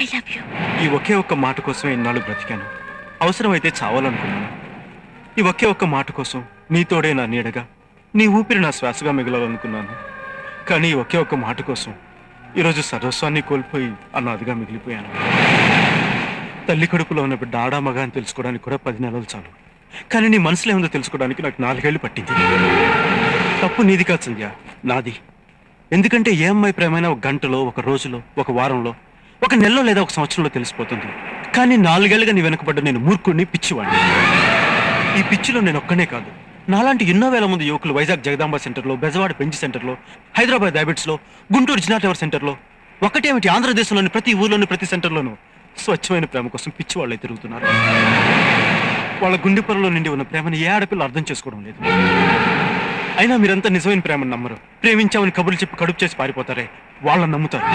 I love you. ఈ ఒకే ఒక్క మాట కోసం ఎన్నాళ్ళు బ్రతికాను. అవసరమైతే చావాలనుకున్నాను. ఈ ఒకే ఒక్క మాట కోసం నీతోడే నా నీడగా, నీ ఊపిరి నా శ్వాసగా మిగలాలనుకున్నాను. కానీ ఈ ఒకే ఒక్క మాట కోసం ఈరోజు సర్వస్వాన్ని కోల్పోయి అనాథగా మిగిలిపోయాను. తల్లి కడుపులో ఉన్న బిడ్డ ఆడా మగ అని తెలుసుకోవడానికి కూడా 10 నెలలు చాలు. కానీ నీ మనసులో ఏముందో తెలుసుకోవడానికి నాకు 4 ఏళ్ళు పట్టింది. తప్పు నీది కాదు సంధ్య, నాది. ఎందుకంటే ఏ అమ్మాయి ప్రేమైనా ఒక గంటలో, ఒక రోజులో, ఒక వారంలో, ఒక నెలలో లేదా ఒక సంవత్సరంలో తెలిసిపోతుంది. కానీ 4 ఏళ్ళుగా నీ వెనకబడ్డ నేను మూర్ఖుడిని, పిచ్చివాడిని. ఈ పిచ్చిలో నేను ఒక్కనే కాదు, నాలాంటి ఎన్నో వేల మంది యువకులు వైజాగ్ జగదాంబ సెంటర్లో, బెజవాడ బెంచ్ సెంటర్లో, హైదరాబాద్ హ్యాబిట్స్లో, గుంటూరు జినా టవర్ సెంటర్లో, ఒకటేమిటి ఆంధ్రదేశంలోని ప్రతి ఊర్లోని ప్రతి సెంటర్లోనూ స్వచ్ఛమైన ప్రేమ కోసం పిచ్చి వాళ్ళే తిరుగుతున్నారు. వాళ్ళ గుండె పొరలో నిండి ఉన్న ప్రేమని ఏ ఆడపిల్ల అర్థం చేసుకోవడం లేదు. అయినా మీరంతా నిజమైన ప్రేమను నమ్మరు. ప్రేమించామని కబుర్లు చెప్పి కడుపు చేసి పారిపోతారే, వాళ్ళని నమ్ముతారు.